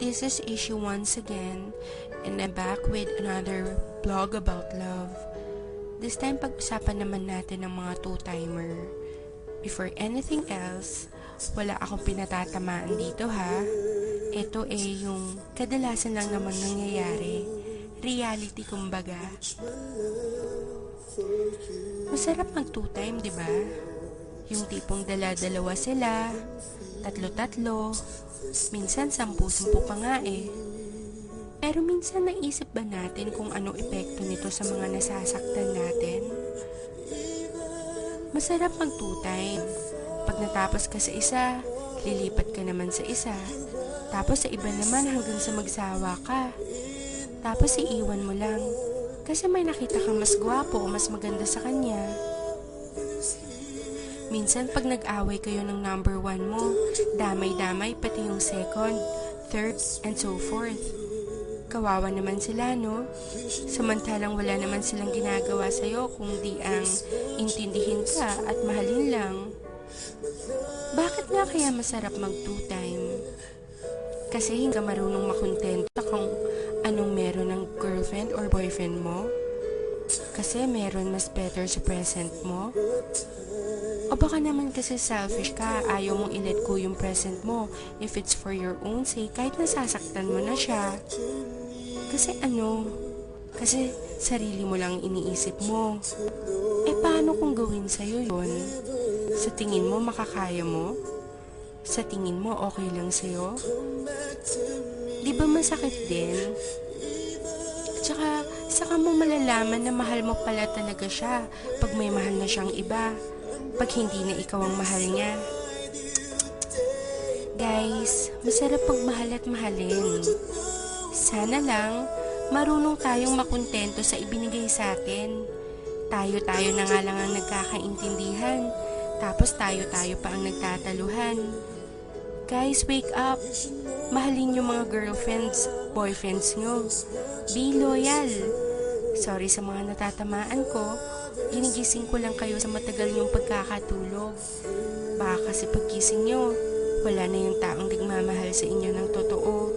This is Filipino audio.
This is Issue once again, and I'm back with another vlog about love. This time, pag-usapan naman natin ng mga two-timer. Before anything else, wala akong pinatatamaan dito ha. Ito yung kadalasan lang naman nangyayari. Reality kumbaga. Masarap mag two-time, di ba? Yung tipong dala-dalawa sila, tatlo-tatlo, minsan 10-10 pa nga eh. Pero minsan naisip ba natin kung anong epekto nito sa mga nasasaktan natin? Masarap mag two-time. Pag natapos ka sa isa, lilipat ka naman sa isa. Tapos sa iba naman hanggang sa magsawa ka. Tapos iiwan mo lang. Kasi may nakita kang mas gwapo o mas maganda sa kanya. Minsan pag nag-away kayo ng number 1 mo, damay-damay pati yung second, third, and so forth. Kawawa naman sila, no? Samantalang wala naman silang ginagawa sa'yo kundi ang intindihin ka at mahalin lang. Bakit nga kaya masarap mag two-time? Kasi hindi ka marunong makontento kung anong meron ng girlfriend or boyfriend mo? Kasi meron mas better sa present mo? O baka naman kasi selfish ka, ayaw mong i-let go yung present mo if it's for your own sake kahit nasasaktan mo na siya. Kasi Kasi sarili mo lang iniisip mo. Paano kung gawin sa'yo yun? Sa tingin mo makakaya mo? Sa tingin mo okay lang sa'yo? Di ba masakit din? Tsaka, saka mo malalaman na mahal mo pala talaga siya pag may mahal na siyang iba. Pag hindi na ikaw ang mahal niya. Guys, masarap pagmahal at mahalin. Sana lang, marunong tayong makontento sa ibinigay sa atin. Tayo-tayo na nga lang ang nagkakaintindihan. Tapos tayo-tayo pa ang nagtataluhan. Guys, wake up. Mahalin yung mga girlfriends, boyfriends nyo. Be loyal. Sorry sa mga natatamaan ko. Ginigising ko lang kayo sa matagal niyong pagkakatulog. Baka kasi paggising nyo, wala na yung taong nagmamahal sa inyo ng totoo.